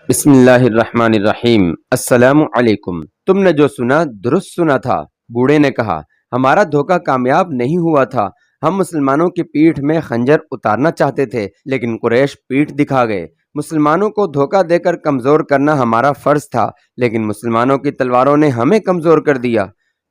بسم اللہ الرحمن الرحیم۔ السلام علیکم۔ تم نے جو سنا درست سنا تھا، بوڑھے نے کہا۔ ہمارا دھوکہ کامیاب نہیں ہوا تھا۔ ہم مسلمانوں کی پیٹھ میں خنجر اتارنا چاہتے تھے، لیکن قریش پیٹھ دکھا گئے۔ مسلمانوں کو دھوکہ دے کر کمزور کرنا ہمارا فرض تھا، لیکن مسلمانوں کی تلواروں نے ہمیں کمزور کر دیا۔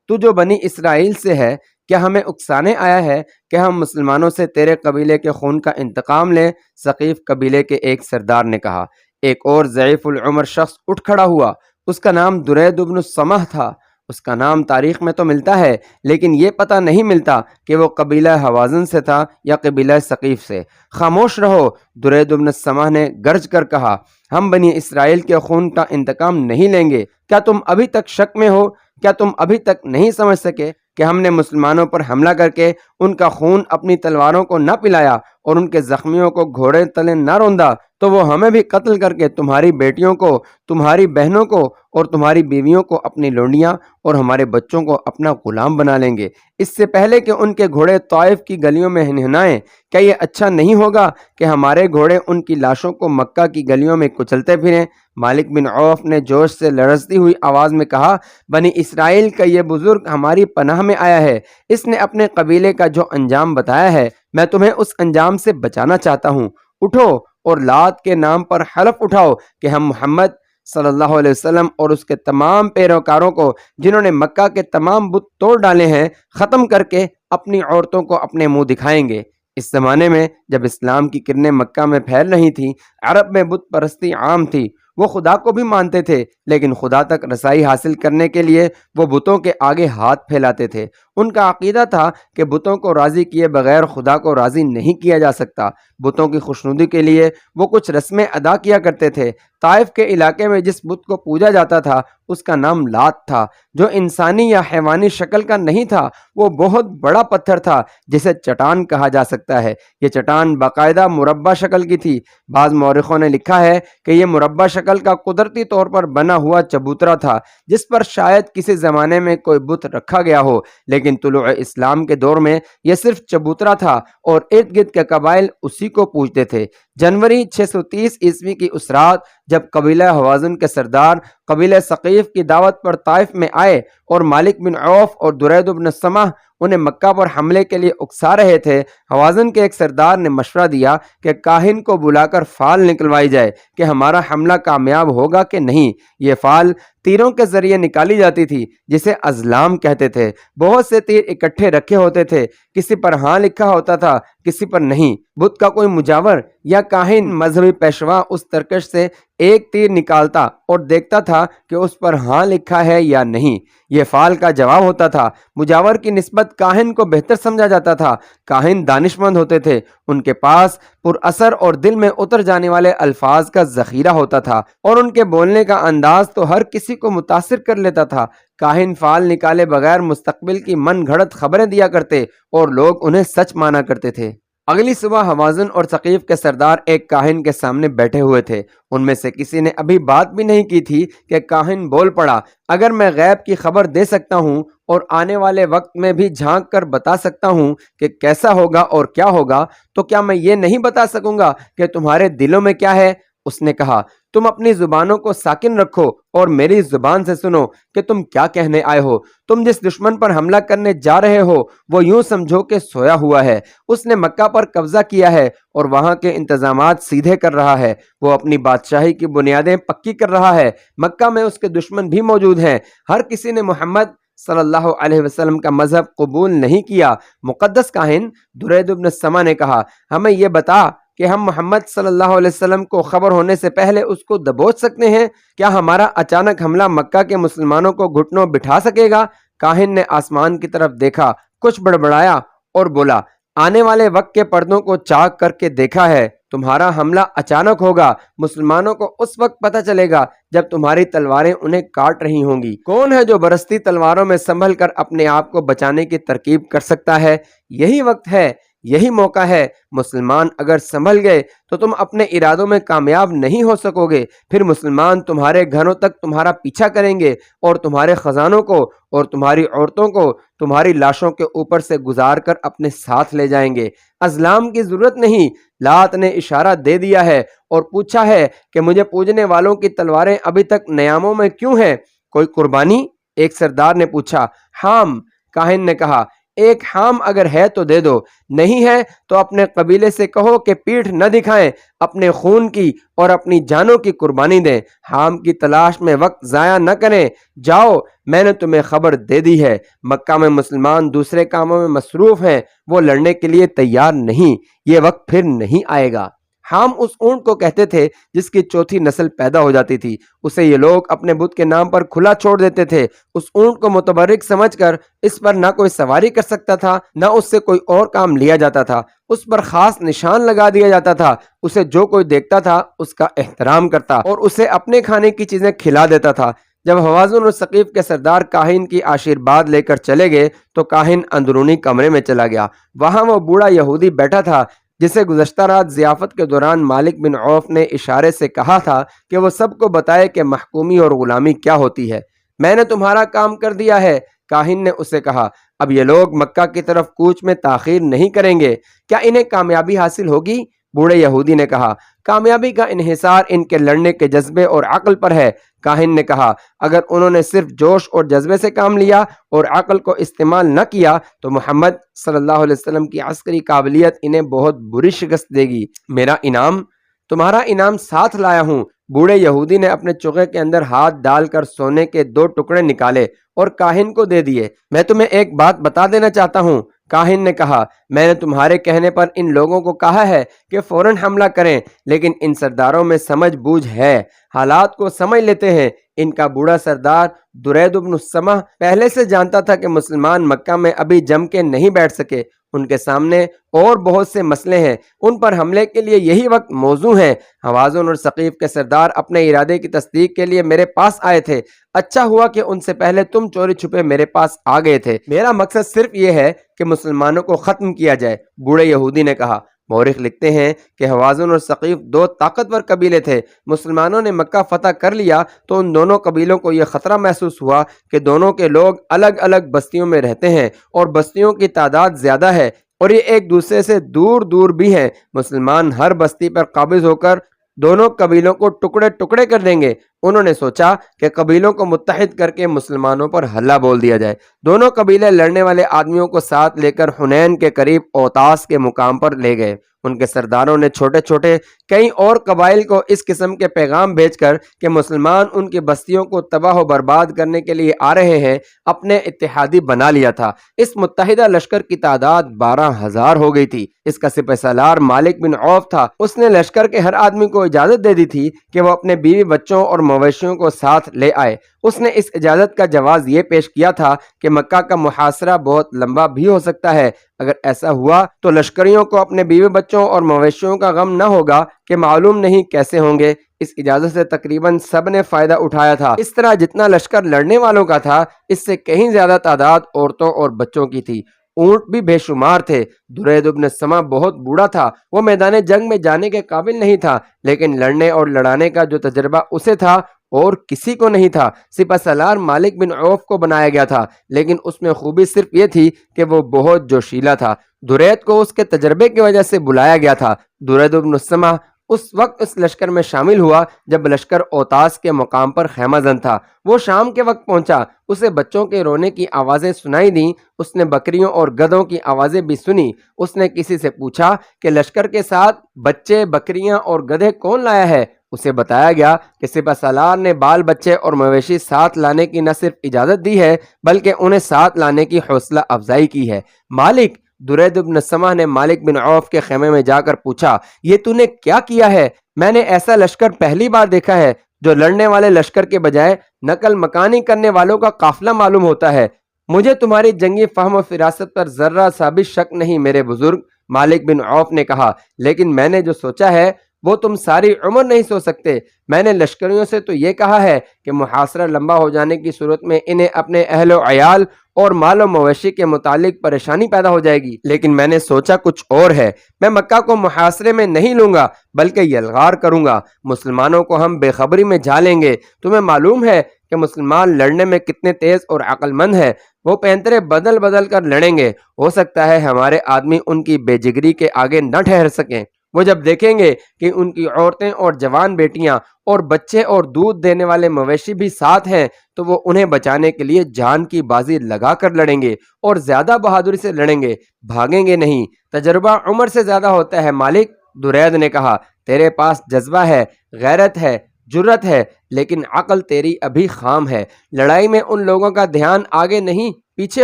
تو جو بنی اسرائیل سے ہے، کیا ہمیں اکسانے آیا ہے کہ ہم مسلمانوں سے تیرے قبیلے کے خون کا انتقام لیں؟ ثقیف قبیلے کے ایک سردار نے کہا۔ ایک اور ضعیف العمر شخص اٹھ کھڑا ہوا۔ اس کا نام درید بن السمح تھا۔ اس کا نام تاریخ میں تو ملتا ہے، لیکن یہ پتہ نہیں ملتا کہ وہ قبیلہ حوازن سے تھا یا قبیلہ ثقیف سے۔ خاموش رہو، درید بن السمح نے گرج کر کہا۔ ہم بنی اسرائیل کے خون کا انتقام نہیں لیں گے۔ کیا تم ابھی تک شک میں ہو؟ کیا تم ابھی تک نہیں سمجھ سکے کہ ہم نے مسلمانوں پر حملہ کر کے ان کا خون اپنی تلواروں کو نہ پلایا اور ان کے زخمیوں کو گھوڑے تلے نہ روندا، تو وہ ہمیں بھی قتل کر کے تمہاری بیٹیوں کو، تمہاری بہنوں کو اور تمہاری بیویوں کو اپنی لونڈیاں اور ہمارے بچوں کو اپنا غلام بنا لیں گے، اس سے پہلے کہ ان کے گھوڑے طائف کی گلیوں میں ہنہنائیں۔ کیا یہ اچھا نہیں ہوگا کہ ہمارے گھوڑے ان کی لاشوں کو مکہ کی گلیوں میں کچلتے پھریں؟ مالک بن عوف نے جوش سے لرزتی ہوئی آواز میں کہا، بنی اسرائیل کا یہ بزرگ ہماری پناہ میں آیا ہے۔ اس نے اپنے قبیلے کا جو انجام بتایا ہے، میں تمہیں اس انجام سے بچانا چاہتا ہوں۔ اٹھو اور لات کے نام پر حلف اٹھاؤ کہ ہم محمد صلی اللہ علیہ وسلم اور اس کے تمام پیروکاروں کو، جنہوں نے مکہ کے تمام بت توڑ ڈالے ہیں، ختم کر کے اپنی عورتوں کو اپنے منہ دکھائیں گے۔ اس زمانے میں جب اسلام کی کرنیں مکہ میں پھیل رہی تھیں، عرب میں بت پرستی عام تھی۔ وہ خدا کو بھی مانتے تھے، لیکن خدا تک رسائی حاصل کرنے کے لیے وہ بتوں کے آگے ہاتھ پھیلاتے تھے۔ ان کا عقیدہ تھا کہ بتوں کو راضی کیے بغیر خدا کو راضی نہیں کیا جا سکتا۔ بتوں کی خوشنودی کے لیے وہ کچھ رسمیں ادا کیا کرتے تھے۔ طائف کے علاقے میں جس بت کو پوجا جاتا تھا، اس کا نام لات تھا، جو انسانی یا حیوانی شکل کا نہیں تھا۔ وہ بہت بڑا پتھر تھا جسے چٹان کہا جا سکتا ہے۔ یہ چٹان باقاعدہ مربع شکل کی تھی۔ بعض مورخوں نے لکھا ہے کہ یہ مربع شکل کا قدرتی طور پر بنا ہوا چبوترا تھا، جس پر شاید کسی زمانے میں کوئی بت رکھا گیا ہو، لیکن طلوع اسلام کے دور میں یہ صرف چبوترا تھا اور ارد گرد کے قبائل اسی کو پوجتے تھے۔ جنوری 630 عیسوی کی اس رات جب قبیلہ حوازن کے سردار قبیلہ ثقیف کی دعوت پر طائف میں آئے اور مالک بن عوف اور درید بن السمح انہیں مکہ پر حملے کے لیے اکسا رہے تھے، حوازن کے ایک سردار نے مشورہ دیا کہ کاہن کو بلا کر فال نکلوائی جائے کہ ہمارا حملہ کامیاب ہوگا کہ نہیں۔ یہ فال تیروں کے ذریعے نکالی جاتی تھی، جسے ازلام کہتے تھے۔ بہت سے تیر اکٹھے رکھے ہوتے تھے، کسی پر ہاں لکھا ہوتا تھا، کسی پر نہیں۔ بت کا کوئی مجاور یا کاہن مذہبی پیشوا اس ترکش سے ایک تیر نکالتا اور دیکھتا تھا کہ اس پر ہاں لکھا ہے یا نہیں۔ یہ فال کا جواب ہوتا تھا۔ مجاور کی نسبت کاہن کو بہتر سمجھا جاتا تھا۔ کاہن دانشمند ہوتے تھے، ان کے پاس پر اثر اور دل میں اتر جانے والے الفاظ کا ذخیرہ ہوتا تھا، اور ان کے بولنے کا انداز تو ہر کسی کو متاثر کر لیتا تھا۔ کاہن فال نکالے بغیر مستقبل کی من گھڑت خبریں دیا کرتے اور لوگ انہیں سچ مانا کرتے تھے۔ اگلی صبح حوازن اور ثقیف کے سردار ایک کاہن کے سامنے بیٹھے ہوئے تھے۔ ان میں سے کسی نے ابھی بات بھی نہیں کی تھی کہ کاہن بول پڑا، اگر میں غیب کی خبر دے سکتا ہوں اور آنے والے وقت میں بھی جھانک کر بتا سکتا ہوں کہ کیسا ہوگا اور کیا ہوگا، تو کیا میں یہ نہیں بتا سکوں گا کہ تمہارے دلوں میں کیا ہے؟ اس نے کہا، تم اپنی زبانوں کو ساکن رکھو اور میری زبان سے سنو کہ تم کیا کہنے آئے ہو۔ تم جس دشمن پر حملہ کرنے جا رہے ہو، وہ یوں سمجھو کہ سویا ہوا ہے۔ اس نے مکہ پر قبضہ کیا ہے اور وہاں کے انتظامات سیدھے کر رہا ہے۔ وہ اپنی بادشاہی کی بنیادیں پکی کر رہا ہے۔ مکہ میں اس کے دشمن بھی موجود ہیں۔ ہر کسی نے محمد صلی اللہ علیہ وسلم کا مذہب قبول نہیں کیا۔ مقدس کاہن درید بن السمح نے کہا، ہمیں یہ بتا کہ ہم محمد صلی اللہ علیہ وسلم کو خبر ہونے سے پہلے اس کو دبوچ سکتے ہیں؟ کیا ہمارا اچانک حملہ مکہ کے مسلمانوں کو گھٹنوں بٹھا سکے گا؟ کاہن نے آسمان کی طرف دیکھا، کچھ بڑبڑایا اور بولا، آنے والے وقت کے پردوں کو چاک کر کے دیکھا ہے۔ تمہارا حملہ اچانک ہوگا۔ مسلمانوں کو اس وقت پتہ چلے گا جب تمہاری تلواریں انہیں کاٹ رہی ہوں گی۔ کون ہے جو برستی تلواروں میں سنبھل کر اپنے آپ کو بچانے کی ترکیب کر سکتا ہے؟ یہی وقت ہے، یہی موقع ہے۔ مسلمان اگر سنبھل گئے تو تم اپنے ارادوں میں کامیاب نہیں ہو سکو گے۔ پھر مسلمان تمہارے گھروں تک تمہارا پیچھا کریں گے اور تمہارے خزانوں کو اور تمہاری عورتوں کو تمہاری لاشوں کے اوپر سے گزار کر اپنے ساتھ لے جائیں گے۔ ازلام کی ضرورت نہیں، لات نے اشارہ دے دیا ہے اور پوچھا ہے کہ مجھے پوجنے والوں کی تلواریں ابھی تک نیاموں میں کیوں ہیں؟ کوئی قربانی؟ ایک سردار نے پوچھا۔ حام، کاہن نے کہا، ایک حام اگر ہے تو دے دو، نہیں ہے تو اپنے قبیلے سے کہو کہ پیٹھ نہ دکھائیں، اپنے خون کی اور اپنی جانوں کی قربانی دیں، حام کی تلاش میں وقت ضائع نہ کریں۔ جاؤ، میں نے تمہیں خبر دے دی ہے، مکہ میں مسلمان دوسرے کاموں میں مصروف ہیں، وہ لڑنے کے لیے تیار نہیں، یہ وقت پھر نہیں آئے گا۔ حام اس اونٹ کو کہتے تھے جس کی چوتھی نسل پیدا ہو جاتی تھی، اسے یہ لوگ اپنے بت کے نام پر کھلا چھوڑ دیتے تھے۔ اس اونٹ کو متبرک سمجھ کر اس پر نہ کوئی سواری کر سکتا تھا، نہ اس سے کوئی اور کام لیا جاتا تھا، اس پر خاص نشان لگا دیا جاتا تھا، اسے جو کوئی دیکھتا تھا اس کا احترام کرتا اور اسے اپنے کھانے کی چیزیں کھلا دیتا تھا۔ جب حوازن اور ثقیف کے سردار کاہن کی آشیرواد لے کر چلے گئے تو کاہن اندرونی کمرے میں چلا گیا۔ وہاں وہ بوڑھا یہودی بیٹھا تھا جسے گزشتہ رات ضیافت کے دوران مالک بن عوف نے اشارے سے کہا تھا کہ وہ سب کو بتائے کہ محکومی اور غلامی کیا ہوتی ہے۔ میں نے تمہارا کام کر دیا ہے، کاہن نے اسے کہا، اب یہ لوگ مکہ کی طرف کوچ میں تاخیر نہیں کریں گے، کیا انہیں کامیابی حاصل ہوگی؟ بوڑھے یہودی نے کہا، کامیابی کا انحصار ان کے لڑنے کے جذبے اور عقل پر ہے۔ کاہن نے کہا، اگر انہوں نے صرف جوش اور جذبے سے کام لیا اور عقل کو استعمال نہ کیا تو محمد صلی اللہ علیہ وسلم کی عسکری قابلیت انہیں بہت بری شکست دے گی۔ میرا انعام، تمہارا انعام ساتھ لایا ہوں۔ بوڑھے یہودی نے اپنے چوغے کے اندر ہاتھ ڈال کر سونے کے 2 ٹکڑے نکالے اور کاہن کو دے دیے۔ میں تمہیں ایک بات بتا دینا چاہتا ہوں، کاہن نے کہا، میں نے تمہارے کہنے پر ان لوگوں کو کہا ہے کہ فوراً حملہ کریں، لیکن ان سرداروں میں سمجھ بوجھ ہے، حالات کو سمجھ لیتے ہیں۔ ان کا بوڑھا سردار درید بن السمح پہلے سے جانتا تھا کہ مسلمان مکہ میں ابھی جم کے نہیں بیٹھ سکے، ان کے سامنے اور بہت سے مسئلے ہیں، ان پر حملے کے لیے یہی وقت موزوں ہے۔ حوازن اور ثقیف کے سردار اپنے ارادے کی تصدیق کے لیے میرے پاس آئے تھے، اچھا ہوا کہ ان سے پہلے تم چوری چھپے میرے پاس آ گئے تھے۔ میرا مقصد صرف یہ ہے کہ مسلمانوں کو ختم کیا جائے، بوڑھے یہودی نے کہا۔ مورخ لکھتے ہیں کہ حوازن اور ثقیف 2 طاقتور قبیلے تھے۔ مسلمانوں نے مکہ فتح کر لیا تو ان دونوں قبیلوں کو یہ خطرہ محسوس ہوا کہ دونوں کے لوگ الگ الگ بستیوں میں رہتے ہیں اور بستیوں کی تعداد زیادہ ہے اور یہ ایک دوسرے سے دور دور بھی ہیں۔ مسلمان ہر بستی پر قابض ہو کر دونوں قبیلوں کو ٹکڑے ٹکڑے کر دیں گے۔ انہوں نے سوچا کہ قبیلوں کو متحد کر کے مسلمانوں پر حملہ بول دیا جائے۔ دونوں قبیلے لڑنے والے آدمیوں کو ساتھ لے کر حنین کے قریب اوتاس کے مقام پر لے گئے۔ ان کے سرداروں نے چھوٹے چھوٹے کئی اور قبائل کو اس قسم کے پیغام بھیج کر کہ مسلمان ان کی بستیوں کو تباہ و برباد کرنے کے لیے آ رہے ہیں، اپنے اتحادی بنا لیا تھا۔ اس متحدہ لشکر کی تعداد 12,000 ہو گئی تھی۔ اس کا سپہ سالار مالک بن عوف تھا۔ اس نے لشکر کے ہر آدمی کو اجازت دے دی تھی کہ وہ اپنے بیوی بچوں اور مویشیوں کو ساتھ لے آئے۔ اس نے اس اجازت کا جواز یہ پیش کیا تھا کہ مکہ کا محاصرہ بہت لمبا بھی ہو سکتا ہے، اگر ایسا ہوا تو لشکریوں کو اپنے بیوی بچوں اور مویشیوں کا غم نہ ہوگا کہ معلوم نہیں کیسے ہوں گے۔ اس اجازت سے تقریباً سب نے فائدہ اٹھایا تھا۔ اس طرح جتنا لشکر لڑنے والوں کا تھا، اس سے کہیں زیادہ تعداد عورتوں اور بچوں کی تھی۔ اونٹ بھی بے شمار تھے۔ درید بن السمح بہت بوڑھا تھا، وہ میدان جنگ میں جانے کے قابل نہیں تھا، لیکن لڑنے اور لڑانے کا جو تجربہ اسے تھا اور کسی کو نہیں تھا۔ سپہ سالار مالک بن عوف کو بنایا گیا تھا، لیکن اس میں خوبی صرف یہ تھی کہ وہ بہت جوشیلا تھا۔ درید کو اس کے تجربے کی وجہ سے بلایا گیا تھا۔ درید بن السمح اس وقت اس لشکر میں شامل ہوا جب لشکر اوتاس کے مقام پر خیمہ زن تھا۔ وہ شام کے وقت پہنچا، اسے بچوں کے رونے کی آوازیں سنائی دیں، اس نے بکریوں اور گدھوں کی آوازیں بھی سنی۔ اس نے کسی سے پوچھا کہ لشکر کے ساتھ بچے، بکریاں اور گدھے کون لایا ہے؟ اسے بتایا گیا کہ سپہ سالار نے بال بچے اور مویشی ساتھ لانے کی نہ صرف اجازت دی ہے بلکہ انہیں ساتھ لانے کی حوصلہ افزائی کی ہے۔ مالک، درید بن السمح نے مالک بن عوف کے خیمے میں جا کر پوچھا، یہ تو نے کیا کیا ہے؟ میں نے ایسا لشکر پہلی بار دیکھا ہے جو لڑنے والے لشکر کے بجائے نقل مکانی کرنے والوں کا قافلہ معلوم ہوتا ہے۔ مجھے تمہاری جنگی فہم و فراست پر ذرہ سا بھی شک نہیں میرے بزرگ، مالک بن عوف نے کہا، لیکن میں نے جو سوچا ہے وہ تم ساری عمر نہیں سو سکتے۔ میں نے لشکریوں سے تو یہ کہا ہے کہ محاصرہ لمبا ہو جانے کی صورت میں انہیں اپنے اہل و عیال اور مال و مویشی کے متعلق پریشانی پیدا ہو جائے گی، لیکن میں نے سوچا کچھ اور ہے۔ میں مکہ کو محاصرے میں نہیں لوں گا بلکہ یلغار کروں گا۔ مسلمانوں کو ہم بے خبری میں جا لیں گے۔ تمہیں معلوم ہے کہ مسلمان لڑنے میں کتنے تیز اور عقل مند ہے۔ وہ پینترے بدل بدل کر لڑیں گے، ہو سکتا ہے ہمارے آدمی ان کی بے جگری کے آگے نہ ٹھہر سکیں۔ وہ جب دیکھیں گے کہ ان کی عورتیں اور جوان بیٹیاں اور بچے اور دودھ دینے والے مویشی بھی ساتھ ہیں تو وہ انہیں بچانے کے لیے جان کی بازی لگا کر لڑیں گے اور زیادہ بہادری سے لڑیں گے، بھاگیں گے نہیں۔ تجربہ عمر سے زیادہ ہوتا ہے مالک، درید نے کہا۔ تیرے پاس جذبہ ہے، غیرت ہے، جرت ہے، لیکن عقل تیری ابھی خام ہے۔ لڑائی میں ان لوگوں کا دھیان آگے نہیں پیچھے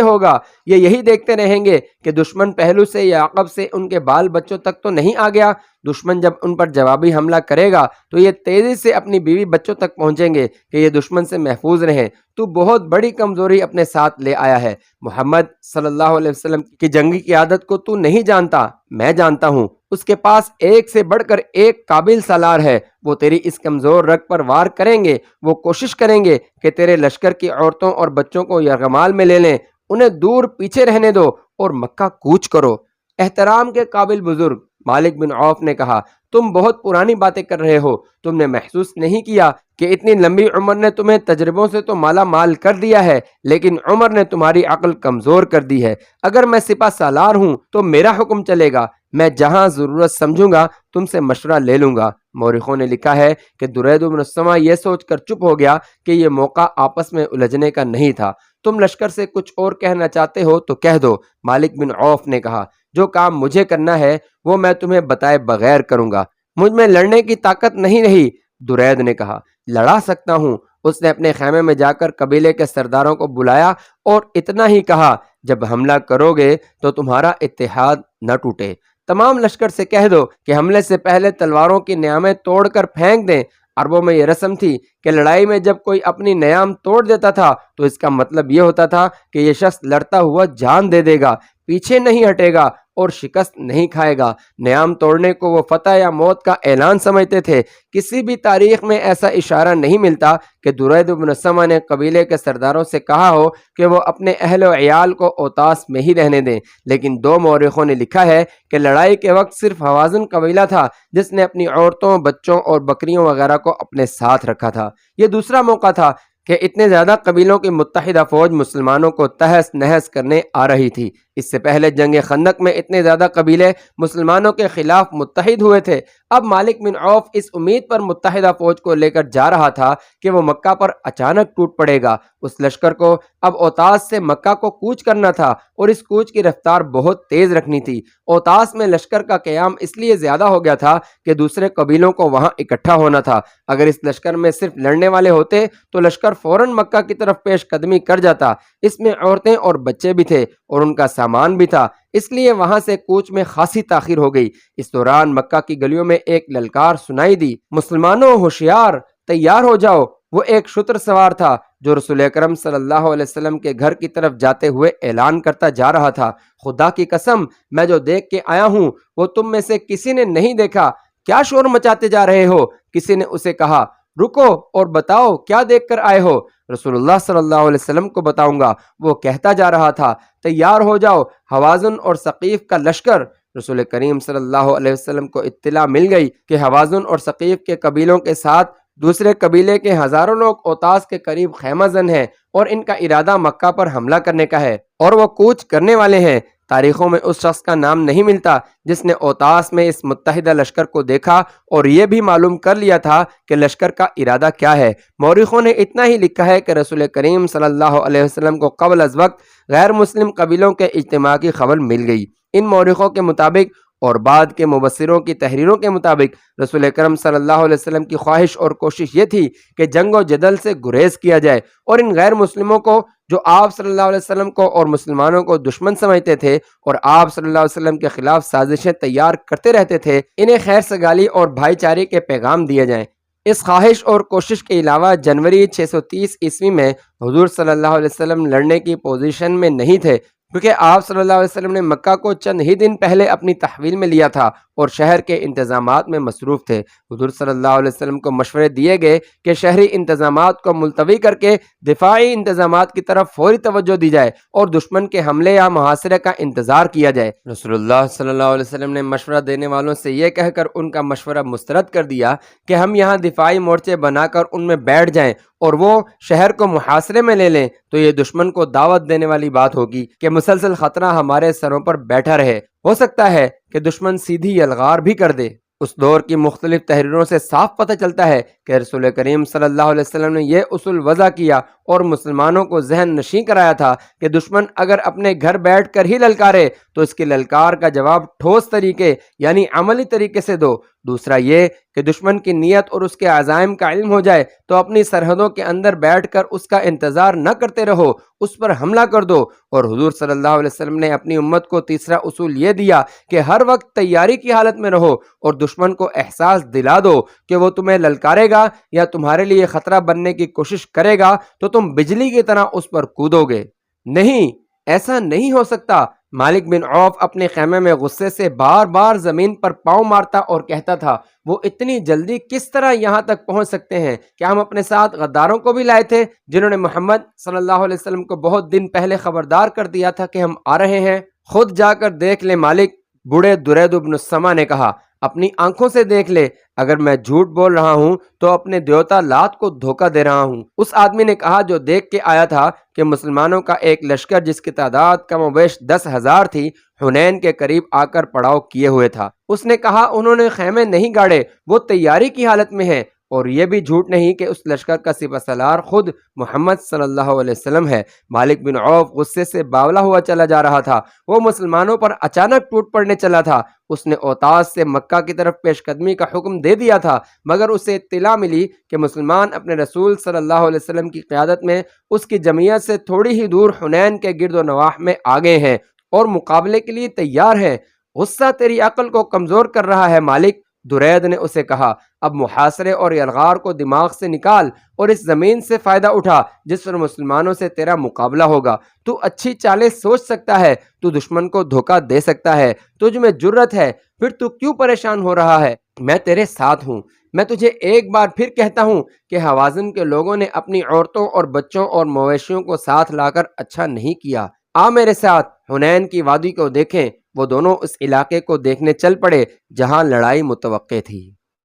ہوگا، یہ یہی دیکھتے رہیں گے کہ دشمن پہلو سے یا عقب سے ان کے بال بچوں تک تو نہیں آ گیا۔ دشمن جب ان پر جوابی حملہ کرے گا تو یہ تیزی سے اپنی بیوی بچوں تک پہنچیں گے کہ یہ دشمن سے محفوظ رہیں۔ تو بہت بڑی کمزوری اپنے ساتھ لے آیا ہے۔ محمد صلی اللہ علیہ وسلم کی جنگی قیادت کو تو نہیں جانتا، میں جانتا ہوں۔ اس کے پاس ایک سے بڑھ کر ایک قابل سالار ہے، وہ تیری اس کمزور رگ پر وار کریں گے۔ وہ کوشش کریں گے کہ تیرے لشکر کی عورتوں اور بچوں کو یرغمال میں لے لیں، انہیں دور پیچھے رہنے دو اور مکہ کوچ کرو۔ احترام کے قابل بزرگ، مالک بن عوف نے کہا، تم بہت پرانی باتیں کر رہے ہو۔ تم نے محسوس نہیں کیا کہ اتنی لمبی عمر نے تمہیں تجربوں سے تو مالا مال کر دیا ہے، لیکن عمر نے تمہاری عقل کمزور کر دی ہے۔ اگر میں سپہ سالار ہوں تو میرا حکم چلے گا، میں جہاں ضرورت سمجھوں گا تم سے مشورہ لے لوں گا۔ مورخوں نے لکھا ہے کہ درید بن السما یہ سوچ کر چپ ہو گیا کہ یہ موقع آپس میں الجھنے کا نہیں تھا۔ تم لشکر سے کچھ اور کہنا چاہتے ہو تو کہہ دو، مالک بن عوف نے کہا۔ جو کام مجھے کرنا ہے وہ میں تمہیں بتائے بغیر کروں گا۔ مجھ میں لڑنے کی طاقت نہیں رہی، درید نے کہا۔ لڑا سکتا ہوں۔ اس نے اپنے خیمے میں جا کر قبیلے کے سرداروں کو بلایا اور اتنا ہی کہا، جب حملہ کرو گے تو تمہارا اتحاد نہ ٹوٹے۔ تمام لشکر سے کہہ دو کہ حملے سے پہلے تلواروں کی نیامیں توڑ کر پھینک دیں۔ عربوں میں یہ رسم تھی کہ لڑائی میں جب کوئی اپنی نیام توڑ دیتا تھا تو اس کا مطلب یہ ہوتا تھا کہ یہ شخص لڑتا ہوا جان دے دے گا، پیچھے نہیں ہٹے گا اور شکست نہیں کھائے گا۔ نیام توڑنے کو وہ فتح یا موت کا اعلان سمجھتے تھے۔ کسی بھی تاریخ میں ایسا اشارہ نہیں ملتا کہ درید بن السما نے قبیلے کے سرداروں سے کہا ہو کہ وہ اپنے اہل و عیال کو اوتاس میں ہی رہنے دیں، لیکن دو مورخوں نے لکھا ہے کہ لڑائی کے وقت صرف حوازن قبیلہ تھا جس نے اپنی عورتوں، بچوں اور بکریوں وغیرہ کو اپنے ساتھ رکھا تھا۔ یہ دوسرا موقع تھا کہ اتنے زیادہ قبیلوں کی متحدہ فوج مسلمانوں کو تہس نہس کرنے آ رہی تھی۔ اس سے پہلے جنگ خندق میں اتنے زیادہ قبیلے مسلمانوں کے خلاف متحد ہوئے تھے۔ اب مالک بن عوف اس امید پر متحدہ فوج کو لے کر جا رہا تھا کہ وہ مکہ پر اچانک ٹوٹ پڑے گا۔ اس لشکر کو اب اوتاس سے مکہ کو کوچ کرنا تھا اور اس کوچ کی رفتار بہت تیز رکھنی تھی۔ اوتاس میں لشکر کا قیام اس لیے زیادہ ہو گیا تھا کہ دوسرے قبیلوں کو وہاں اکٹھا ہونا تھا۔ اگر اس لشکر میں صرف لڑنے والے ہوتے تو لشکر فوراً مکہ کی طرف پیش قدمی کر جاتا۔ اس میں عورتیں اور بچے بھی تھے اور ان کا سامان بھی تھا، اس لیے وہاں سے کوچ میں خاصی تاخیر ہو گئی۔ اس دوران مکہ کی گلیوں میں ایک للکار سنائی دی، مسلمانوں ہوشیار، تیار ہو جاؤ۔ وہ ایک شتر سوار تھا جو رسول اکرم صلی اللہ علیہ وسلم کے گھر کی طرف جاتے ہوئے اعلان کرتا جا رہا تھا، خدا کی قسم میں جو دیکھ کے آیا ہوں وہ تم میں سے کسی نے نہیں دیکھا، کیا شور مچاتے جا رہے ہو؟ کسی نے اسے کہا، رکو اور بتاؤ کیا دیکھ کر آئے ہو؟ رسول اللہ صلی اللہ علیہ وسلم کو بتاؤں گا، وہ کہتا جا رہا تھا، تیار ہو جاؤ، حوازن اور ثقیف کا لشکر۔ رسول کریم صلی اللہ علیہ وسلم کو اطلاع مل گئی کہ حوازن اور ثقیف کے قبیلوں کے ساتھ دوسرے قبیلے کے ہزاروں لوگ اوتاس کے قریب خیمہ زن ہیں اور ان کا ارادہ مکہ پر حملہ کرنے کا ہے اور وہ کوچ کرنے والے ہیں۔ تاریخوں میں اس شخص کا نام نہیں ملتا جس نے اوتاس میں اس متحدہ لشکر کو دیکھا اور یہ بھی معلوم کر لیا تھا کہ لشکر کا ارادہ کیا ہے۔ مورخوں نے اتنا ہی لکھا ہے کہ رسول کریم صلی اللہ علیہ وسلم کو قبل از وقت غیر مسلم قبیلوں کے اجتماع کی خبر مل گئی۔ ان مورخوں کے مطابق اور بعد کے مبصروں کی تحریروں کے مطابق رسول اکرم صلی اللہ علیہ وسلم کی خواہش اور کوشش یہ تھی کہ جنگ و جدل سے گریز کیا جائے اور ان غیر مسلموں کو جو آپ صلی اللہ علیہ وسلم کو اور مسلمانوں کو دشمن سمجھتے تھے اور آپ صلی اللہ علیہ وسلم کے خلاف سازشیں تیار کرتے رہتے تھے، انہیں خیر سگالی اور بھائی چارے کے پیغام دیے جائیں۔ اس خواہش اور کوشش کے علاوہ جنوری 630 عیسوی میں حضور صلی اللہ علیہ وسلم لڑنے کی پوزیشن میں نہیں تھے کیونکہ آپ صلی اللہ علیہ وسلم نے مکہ کو چند ہی دن پہلے اپنی تحویل میں لیا تھا اور شہر کے انتظامات میں مصروف تھے۔ حضور صلی اللہ علیہ وسلم کو مشورے دیے گئے کہ شہری انتظامات کو ملتوی کر کے دفاعی انتظامات کی طرف فوری توجہ دی جائے اور دشمن کے حملے یا محاصرے کا انتظار کیا جائے۔ رسول اللہ صلی اللہ علیہ وسلم نے مشورہ دینے والوں سے یہ کہہ کر ان کا مشورہ مسترد کر دیا کہ ہم یہاں دفاعی مورچے بنا کر ان میں بیٹھ جائیں اور وہ شہر کو محاصرے میں لے لیں تو یہ دشمن کو دعوت دینے والی بات ہوگی کہ مسلسل خطرہ ہمارے سروں پر بیٹھا رہے۔ ہو سکتا ہے کہ دشمن سیدھی یلغار بھی کر دے۔ اس دور کی مختلف تحریروں سے صاف پتہ چلتا ہے کہ رسول کریم صلی اللہ علیہ وسلم نے یہ اصول وضع کیا اور مسلمانوں کو ذہن نشیں کرایا تھا کہ دشمن اگر اپنے گھر بیٹھ کر ہی للکارے تو اس کی للکار کا جواب ٹھوس طریقے یعنی عملی طریقے سے دو۔ دوسرا یہ کہ دشمن کی نیت اور اس کے عزائم کا علم ہو جائے تو اپنی سرحدوں کے اندر بیٹھ کر اس کا انتظار نہ کرتے رہو، اس پر حملہ کر دو۔ اور حضور صلی اللہ علیہ وسلم نے اپنی امت کو تیسرا اصول یہ دیا کہ ہر وقت تیاری کی حالت میں رہو اور دشمن کو احساس دلا دو کہ وہ تمہیں للکارے گا یا تمہارے لیے خطرہ بننے کی کوشش کرے گا تو تم بجلی کی طرح اس پر کودو گے۔ نہیں، ایسا نہیں ہو سکتا۔ مالک بن عوف اپنے خیمے میں غصے سے بار بار زمین پر پاؤں مارتا اور کہتا تھا، وہ اتنی جلدی کس طرح یہاں تک پہنچ سکتے ہیں؟ کیا ہم اپنے ساتھ غداروں کو بھی لائے تھے جنہوں نے محمد صلی اللہ علیہ وسلم کو بہت دن پہلے خبردار کر دیا تھا کہ ہم آ رہے ہیں؟ خود جا کر دیکھ لے مالک، بوڑھے درید بن السما نے کہا۔ اپنی آنکھوں سے دیکھ لے، اگر میں جھوٹ بول رہا ہوں تو اپنے دیوتا لات کو دھوکہ دے رہا ہوں۔ اس آدمی نے کہا جو دیکھ کے آیا تھا کہ مسلمانوں کا ایک لشکر جس کی تعداد کم و بیش 10,000 تھی حنین کے قریب آ کر پڑاؤ کیے ہوئے تھا۔ اس نے کہا انہوں نے خیمے نہیں گاڑے، وہ تیاری کی حالت میں ہیں، اور یہ بھی جھوٹ نہیں کہ اس لشکر کا سپہ سالار خود محمد صلی اللہ علیہ وسلم ہے۔ مالک بن عوف غصے سے باولا ہوا چلا جا رہا تھا۔ وہ مسلمانوں پر اچانک ٹوٹ پڑنے چلا تھا۔ اس نے اوتاس سے مکہ کی طرف پیش قدمی کا حکم دے دیا تھا، مگر اسے اطلاع ملی کہ مسلمان اپنے رسول صلی اللہ علیہ وسلم کی قیادت میں اس کی جمعیت سے تھوڑی ہی دور حنین کے گرد و نواح میں آگے ہیں اور مقابلے کے لیے تیار ہیں۔ غصہ تیری عقل کو کمزور کر رہا ہے مالک، درید نے اسے کہا۔ اب محاصرے اور یلغار کو دماغ سے نکال اور اس زمین سے فائدہ اٹھا جس پر مسلمانوں سے تیرا مقابلہ ہوگا۔ تو اچھی چالیں سوچ سکتا ہے، تو دشمن کو دھوکہ دے سکتا ہے، تجھ میں جرت ہے، پھر تو کیوں پریشان ہو رہا ہے؟ میں تیرے ساتھ ہوں۔ میں تجھے ایک بار پھر کہتا ہوں کہ حوازن کے لوگوں نے اپنی عورتوں اور بچوں اور مویشیوں کو ساتھ لا کر اچھا نہیں کیا۔ آ میرے ساتھ حنین کی وادی کو دیکھیں۔ وہ دونوں اس علاقے کو دیکھنے چل پڑے جہاں لڑائی متوقع تھی۔